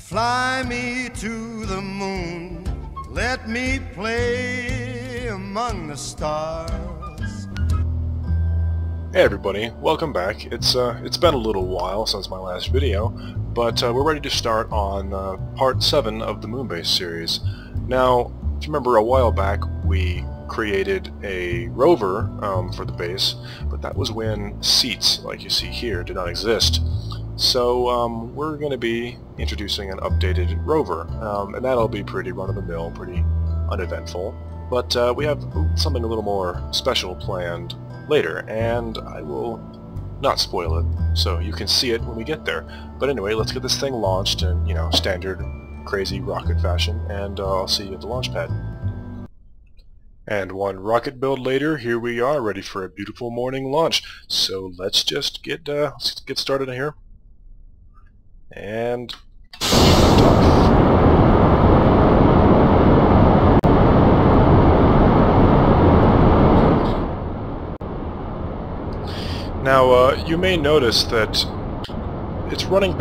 Fly me to the moon, let me play among the stars. Hey everybody, welcome back. It's been a little while since my last video, but we're ready to start on part 7 of the Moonbase series. Now, if you remember a while back, we created a rover for the base, but that was when seats, like you see here, did not exist. So we're going to be introducing an updated rover, and that'll be pretty run-of-the-mill, pretty uneventful. But we have something a little more special planned later, and I will not spoil it, so you can see it when we get there. But anyway, let's get this thing launched in, standard crazy rocket fashion, and I'll see you at the launch pad. And one rocket build later, here we are, ready for a beautiful morning launch. So let's just get started here. And now you may notice that it's running.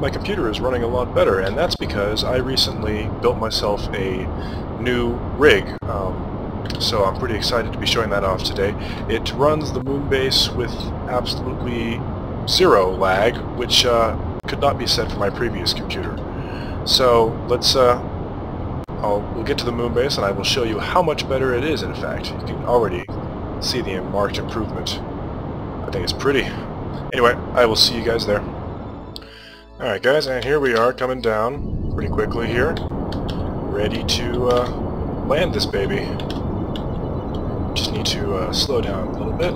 My computer is running a lot better, and that's because I recently built myself a new rig. So I'm pretty excited to be showing that off today. It runs the Moonbase with absolutely zero lag, which could not be said for my previous computer. So let's we'll get to the Moonbase and I will show you how much better it is. In fact, you can already see the marked improvement. I think it's pretty. Anyway, I will see you guys there. Alright guys, and here we are coming down pretty quickly here, ready to land this baby. Just need to slow down a little bit.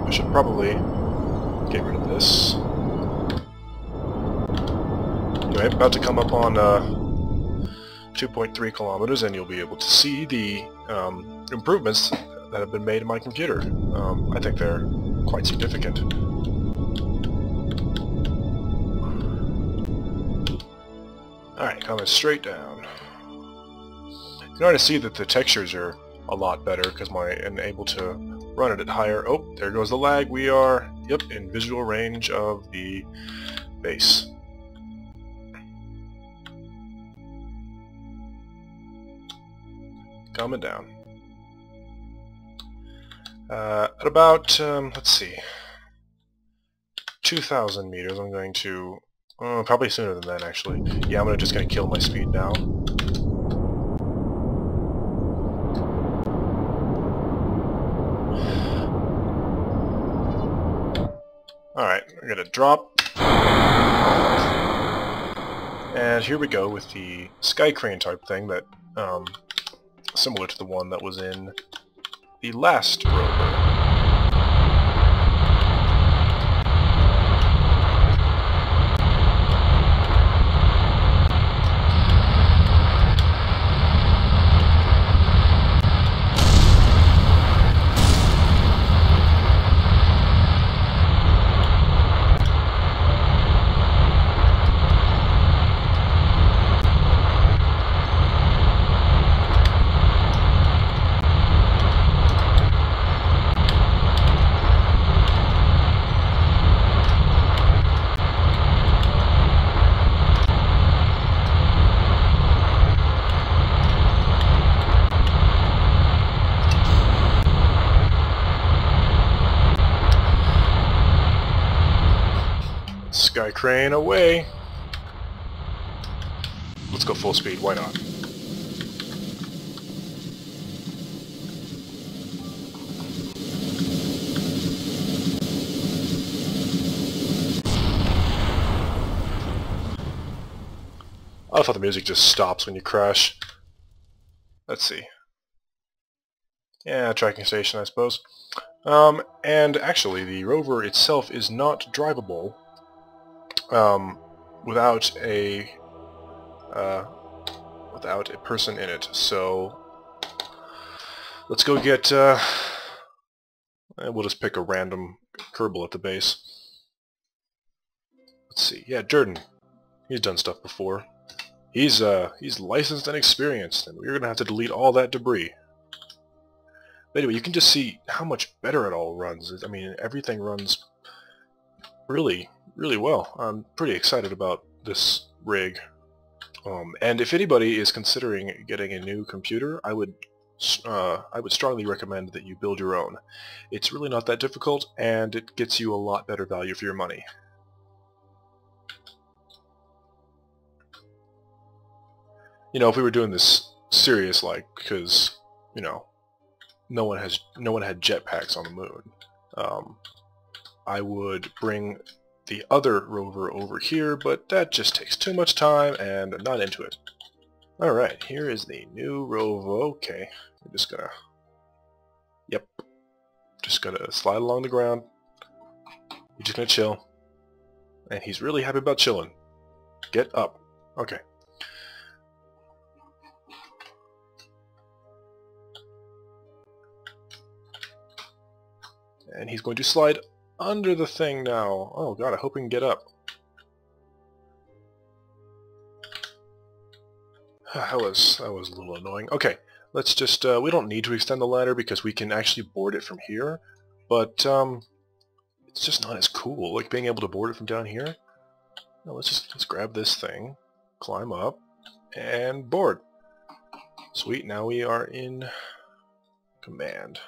I should probably get rid of this. Anyway, about to come up on 2.3 kilometers, and you'll be able to see the improvements that have been made in my computer. I think they're quite significant. Alright, coming straight down. You can already see that the textures are a lot better because I'm able to run it at higher. Oh, there goes the lag. We are, yep, in visual range of the base. Coming down. At about, let's see, 2,000 meters, I'm going to, probably sooner than that actually. Yeah, I'm just going to kill my speed now. Alright, we're going to drop. And here we go with the sky crane type thing that, similar to the one that was in the last rover. Sky crane away. Let's go full speed, why not? I thought the music just stops when you crash. Let's see. Yeah, tracking station, I suppose. And actually, the rover itself is not drivable without a person in it. So let's go get we'll just pick a random Kerbal at the base. let's see. Yeah, Jordan. He's done stuff before. He's licensed and experienced, and we're gonna have to delete all that debris. But anyway, you can just see how much better it all runs. I mean, everything runs really, really well. I'm pretty excited about this rig. And if anybody is considering getting a new computer, I would strongly recommend that you build your own. It's really not that difficult, and it gets you a lot better value for your money. You know, if we were doing this serious, like, because, you know, no one had jetpacks on the moon, I would bring the other rover over here, but that just takes too much time, and I'm not into it. Alright, here is the new rover. Okay, we're just gonna... Yep. Just gonna slide along the ground. You're just gonna chill. And he's really happy about chilling. Get up. Okay. And he's going to slide under the thing now. Oh god, I hope he can get up. That was a little annoying. Okay, let's just, we don't need to extend the ladder because we can actually board it from here, but it's just not as cool, like being able to board it from down here. No, let's grab this thing, climb up, and board. Sweet, now we are in command.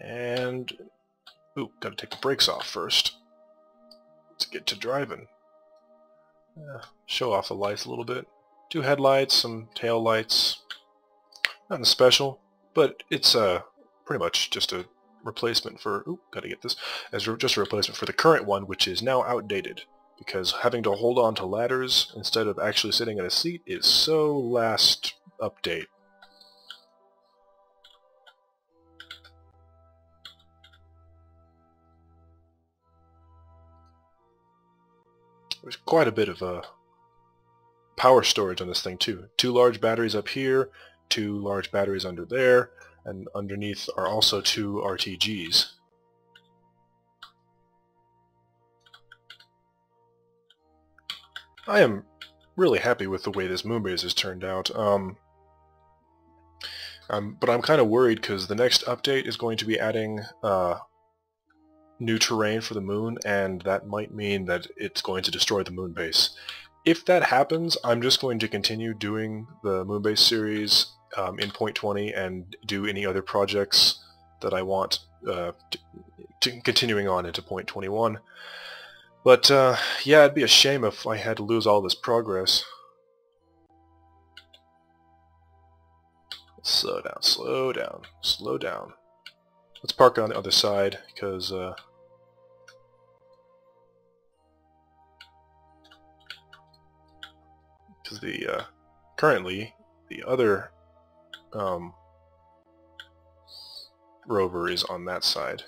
And, ooh, gotta take the brakes off first. Let's get to driving. Show off the lights a little bit. 2 headlights, some tail lights. Nothing special, but it's pretty much just a replacement for, ooh, gotta get this, as just a replacement for the current one, which is now outdated, because having to hold on to ladders instead of actually sitting in a seat is so last update. There's quite a bit of power storage on this thing too. 2 large batteries up here, 2 large batteries under there, and underneath are also 2 RTGs. I am really happy with the way this Moonbase has turned out. But I'm kind of worried because the next update is going to be adding new terrain for the moon, and that might mean that it's going to destroy the Moonbase. If that happens, I'm just going to continue doing the Moonbase series in 0.20 and do any other projects that I want continuing on into 0.21. But yeah, it'd be a shame if I had to lose all this progress. Slow down, slow down, slow down. Let's park on the other side, because currently the other rover is on that side.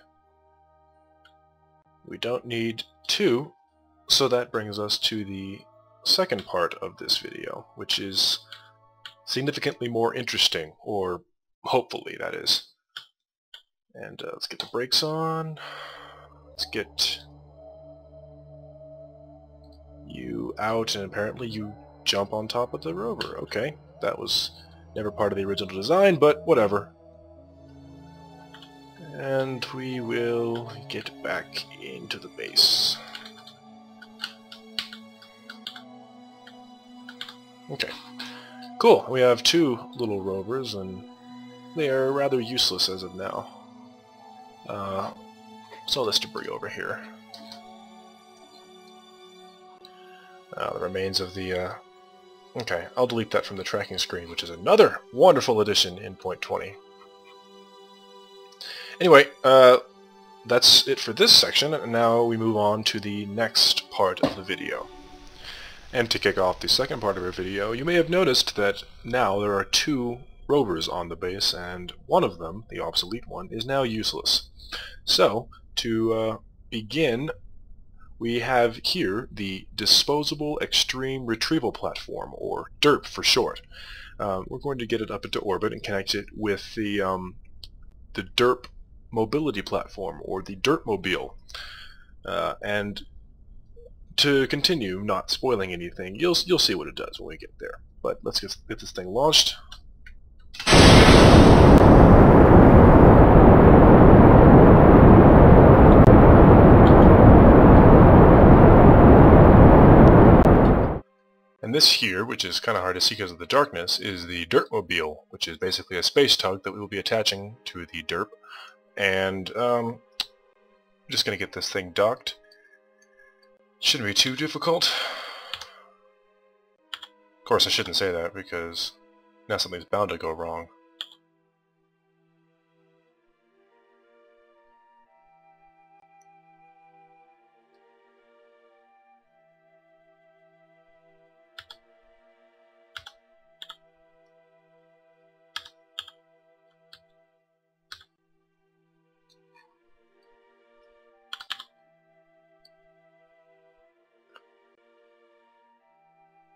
We don't need 2, so that brings us to the second part of this video, which is significantly more interesting, or hopefully that is. And let's get the brakes on. Let's get you out, and apparently you jump on top of the rover. Okay, that was never part of the original design, but whatever. And we will get back into the base. Okay, cool. We have 2 little rovers, and they are rather useless as of now. So this debris over here. The remains of the... Okay, I'll delete that from the tracking screen, which is another wonderful addition in 0.20. Anyway, that's it for this section, and now we move on to the next part of the video. And to kick off the second part of our video, you may have noticed that now there are 2 rovers on the base, and one of them, the obsolete one, is now useless. So, to begin, we have here the Disposable Extreme Retrieval Platform, or DERP for short. We're going to get it up into orbit and connect it with the DERP Mobility Platform, or the DERPmobile. And to continue not spoiling anything, you'll see what it does when we get there. But let's get this thing launched. And this here, which is kind of hard to see because of the darkness, is the Dirtmobile, which is basically a space tug that we will be attaching to the derp. And I'm just going to get this thing docked. Shouldn't be too difficult. Of course, I shouldn't say that because now something's bound to go wrong.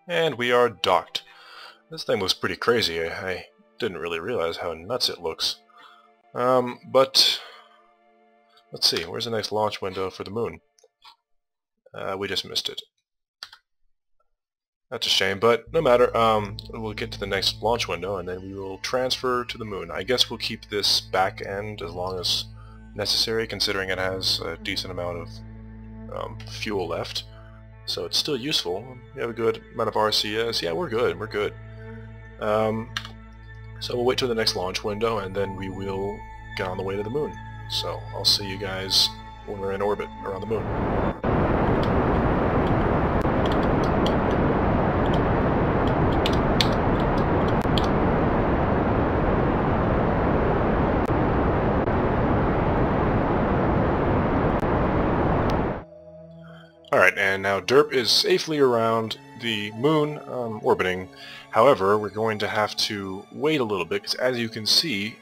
And we are docked. This thing looks pretty crazy. I didn't really realize how nuts it looks. But let's see, where's the next launch window for the moon? We just missed it. That's a shame, but no matter. We'll get to the next launch window and then we will transfer to the moon. I guess we'll keep this back end as long as necessary, considering it has a decent amount of fuel left. So it's still useful. We have a good amount of RCS. Yeah, we're good. We're good. So we'll wait till the next launch window, and then we will get on the way to the moon. So I'll see you guys when we're in orbit around the moon. Alright, and now derp is safely around the moon, orbiting. However, we're going to have to wait a little bit, because as you can see,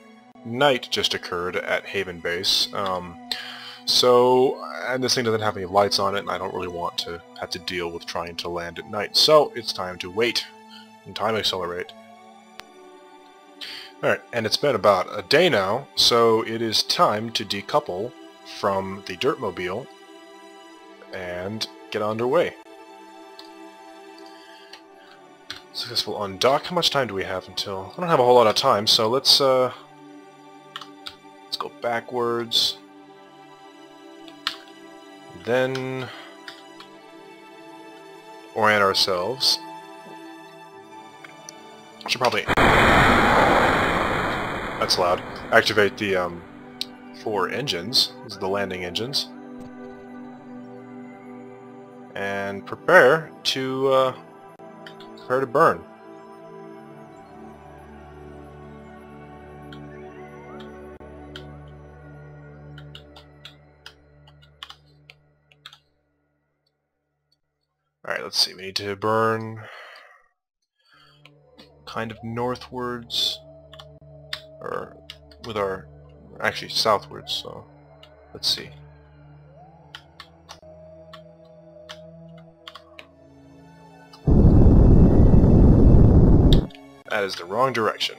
night just occurred at Haven Base. And this thing doesn't have any lights on it, and I don't really want to have to deal with trying to land at night. So, it's time to wait, and time accelerate. Alright, and it's been about a day now, so it is time to decouple from the Dirtmobile and get underway. Successful undock. How much time do we have until? I don't have a whole lot of time, so let's go backwards. Then orient ourselves. Should probably that's loud. Activate the 4 engines. These are the landing engines. And prepare to burn. Alright, let's see. We need to burn kind of northwards, or with our, actually southwards, so let's see. That is the wrong direction.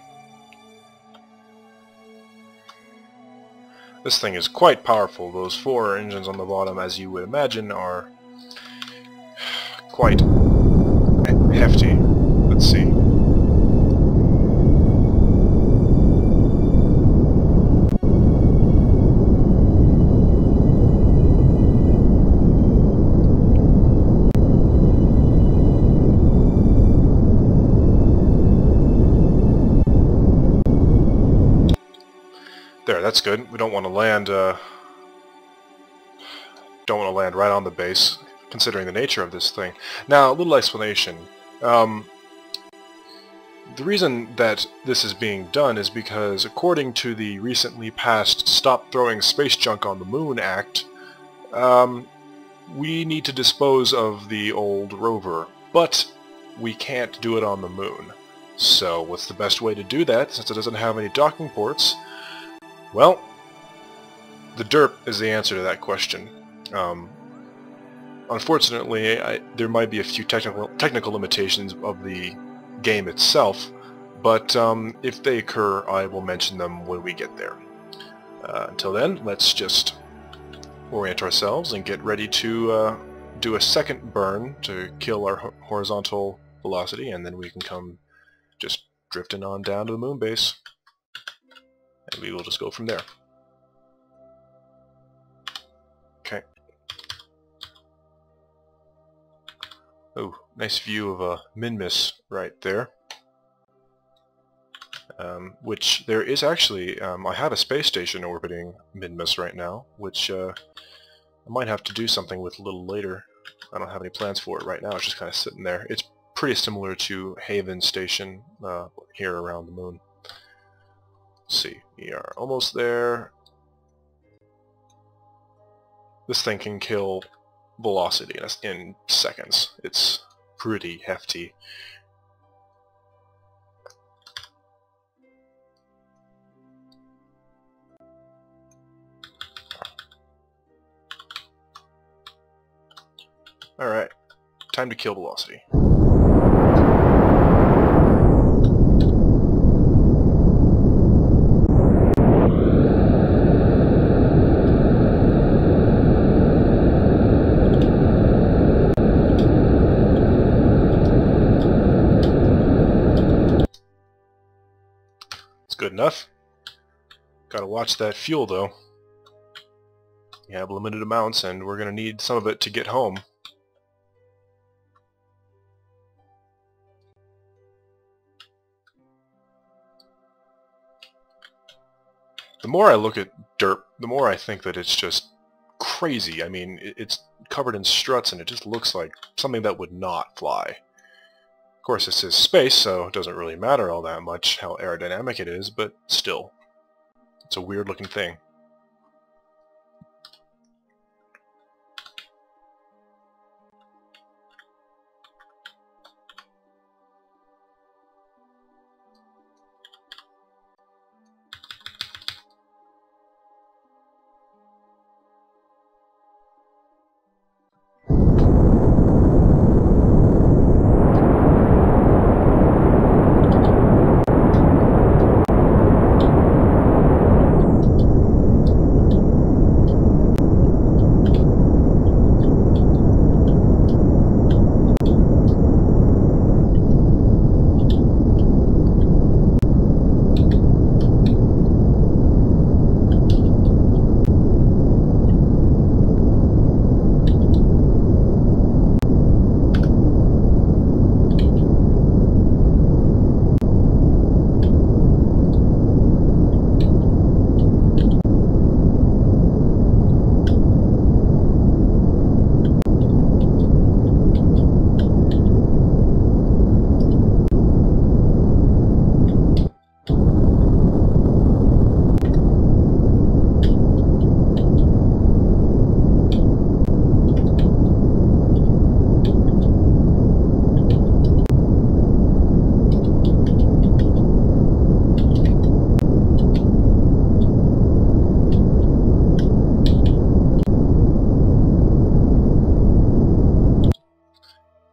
This thing is quite powerful. Those 4 engines on the bottom, as you would imagine, are quite hefty. Let's see. There, that's good. We don't want to land right on the base, considering the nature of this thing. Now, a little explanation. The reason that this is being done is because, according to the recently passed Stop Throwing Space Junk on the Moon Act, we need to dispose of the old rover, but we can't do it on the moon. So, what's the best way to do that, since it doesn't have any docking ports? Well, the derp is the answer to that question. Unfortunately, there might be a few technical limitations of the game itself, but if they occur, I will mention them when we get there. Until then, let's just orient ourselves and get ready to do a second burn to kill our horizontal velocity, and then we can come just drifting on down to the moon base, and we will just go from there. Okay. Oh, nice view of a Moonbase right there. Which there is actually, I have a space station orbiting Moonbase right now, which I might have to do something with a little later. I don't have any plans for it right now, it's just kind of sitting there. It's pretty similar to Haven Station here around the moon. Let's see, we are almost there. This thing can kill velocity in seconds. It's pretty hefty. Alright, time to kill velocity. It's good enough. Gotta watch that fuel though. You have limited amounts and we're gonna need some of it to get home. The more I look at dirt, the more I think that it's just crazy. I mean, it's covered in struts and it just looks like something that would not fly. Of course, this is space, so it doesn't really matter all that much how aerodynamic it is, but still, it's a weird looking thing.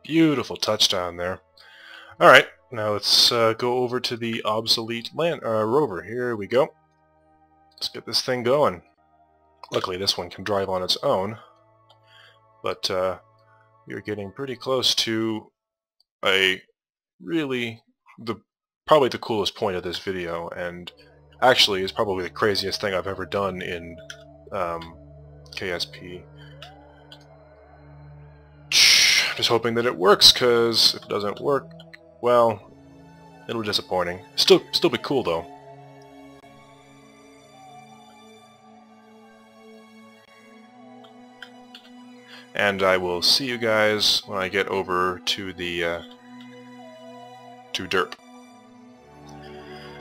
Beautiful touchdown there. Alright, now let's go over to the obsolete rover. Here we go. Let's get this thing going. Luckily this one can drive on its own, but we're getting pretty close to probably the coolest point of this video, and actually is probably the craziest thing I've ever done in KSP. Just hoping that it works, because if it doesn't work, well, it'll be disappointing. Still be cool though. And I will see you guys when I get over to the to Derp.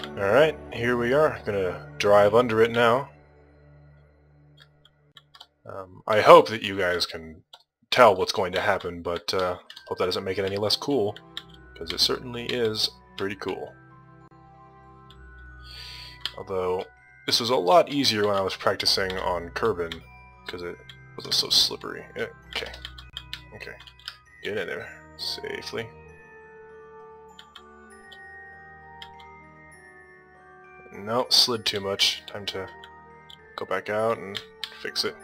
Alright, here we are. Gonna drive under it now. I hope that you guys can tell what's going to happen, but hope that doesn't make it any less cool, because it certainly is pretty cool. Although, this was a lot easier when I was practicing on Kerbal, because it wasn't so slippery. Okay. Get in there safely. No, slid too much. Time to go back out and fix it.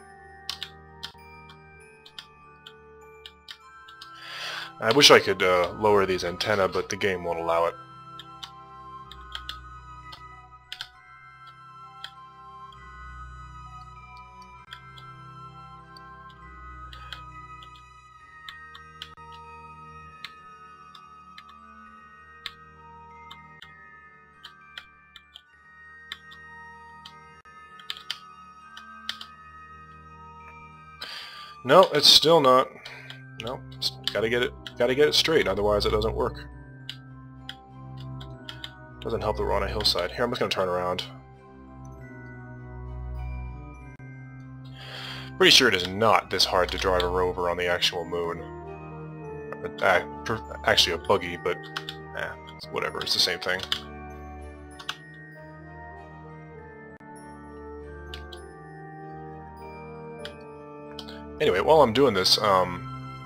I wish I could lower these antennae, but the game won't allow it. No, it's still not. No, gotta get it straight, otherwise it doesn't work. Doesn't help that we're on a hillside. Here, I'm just gonna turn around. Pretty sure it is not this hard to drive a rover on the actual moon. Actually a buggy, but whatever, it's the same thing. Anyway, while I'm doing this,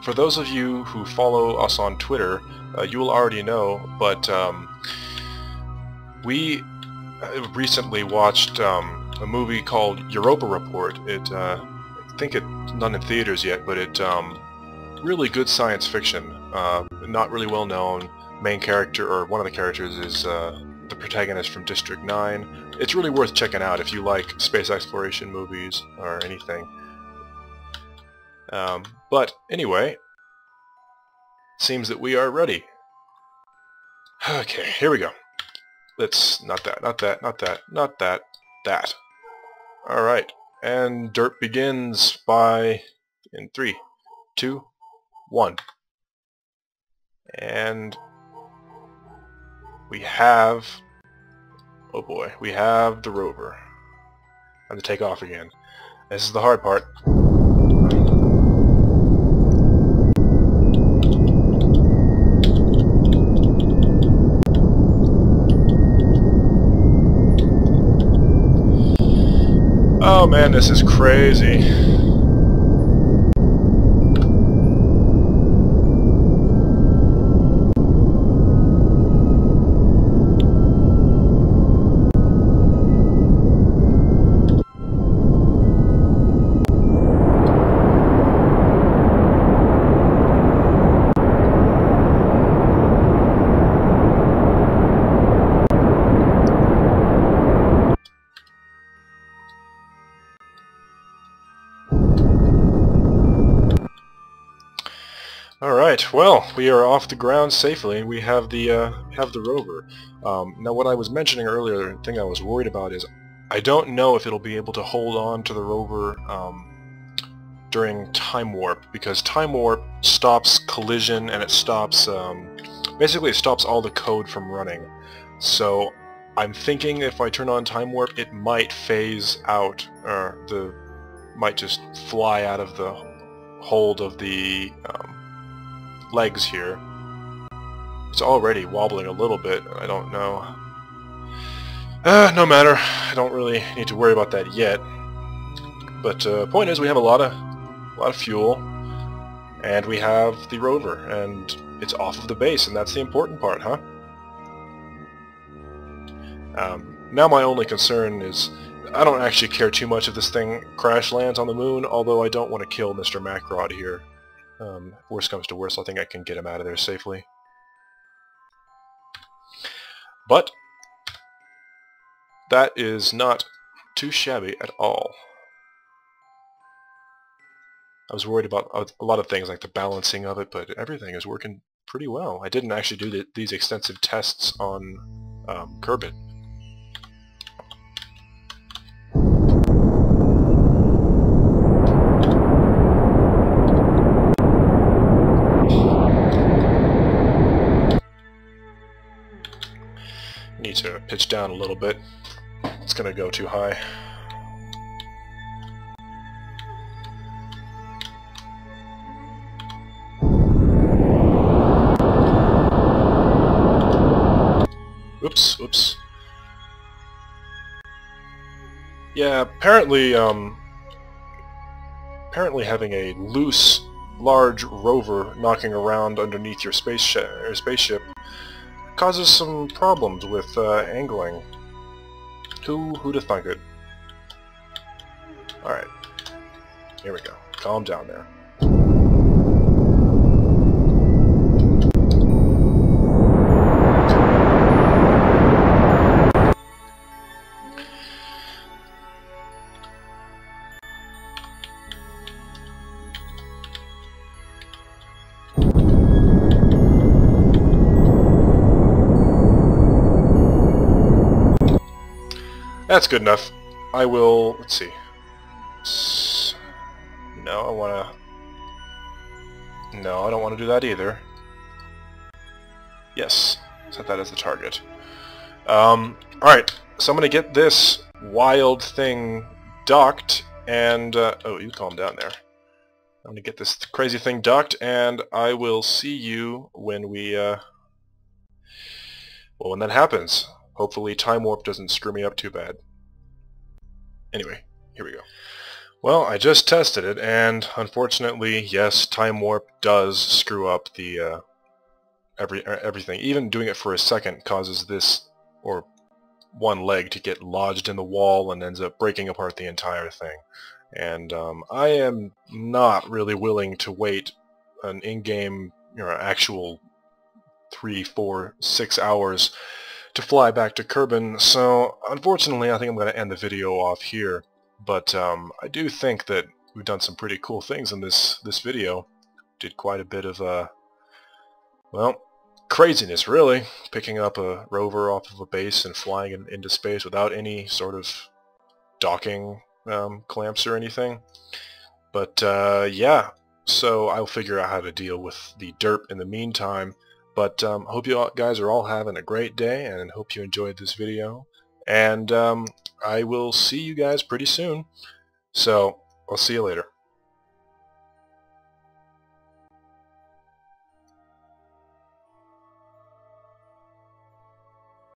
for those of you who follow us on Twitter, you will already know, but we recently watched a movie called Europa Report. I think it's not in theaters yet, but it's really good science fiction. Not really well known. Main character, or one of the characters, is the protagonist from District 9. It's really worth checking out if you like space exploration movies or anything. But anyway, seems that we are ready. Okay, here we go. Let's, not that. Alright, and dirt begins in 3, 2, 1. And we have, oh boy, we have the rover. Time to take off again. This is the hard part. Oh man, this is crazy. Alright, well, we are off the ground safely, and we have the rover. Now what I was mentioning earlier, the thing I was worried about is, I don't know if it'll be able to hold on to the rover during time warp, because time warp stops collision, and it stops, basically it stops all the code from running. So, I'm thinking if I turn on time warp, it might phase out, or might just fly out of the hold of the legs here. It's already wobbling a little bit. I don't know. No matter. I don't really need to worry about that yet. But point is, we have a lot of fuel, and we have the rover, and it's off of the base, and that's the important part, huh? Now my only concern is, I don't actually care too much if this thing crash lands on the moon, although I don't want to kill Mr. Macrod here. Worst comes to worst, I think I can get him out of there safely. But that is not too shabby at all. I was worried about a lot of things like the balancing of it, but everything is working pretty well. I didn't actually do these extensive tests on Kerbal. Need to pitch down a little bit. It's gonna go too high. Oops. Yeah, apparently having a loose, large rover knocking around underneath your spaceship causes some problems with angling. Who'd have thunk it? Alright. Here we go. Calm down there. That's good enough. I will... let's see. No, I don't want to do that either. Yes, set that as the target. Alright, so I'm going to get this wild thing docked, and... oh, you calm down there. I'm going to get this crazy thing docked, and I will see you when we... well, when that happens. Hopefully Time Warp doesn't screw me up too bad. Anyway, here we go. Well, I just tested it, and unfortunately, yes, Time Warp does screw up the everything. Even doing it for a second causes this, or one leg, to get lodged in the wall and ends up breaking apart the entire thing. And I am not really willing to wait an in-game, actual 3, 4, 6 hours to fly back to Kerbal, so unfortunately I think I'm going to end the video off here. But I do think that we've done some pretty cool things in this video. Did quite a bit of, well, craziness really. Picking up a rover off of a base and flying it into space without any sort of docking clamps or anything. But yeah, so I'll figure out how to deal with the derp in the meantime. But hope you guys are all having a great day, and hope you enjoyed this video. And I will see you guys pretty soon. So, I'll see you later.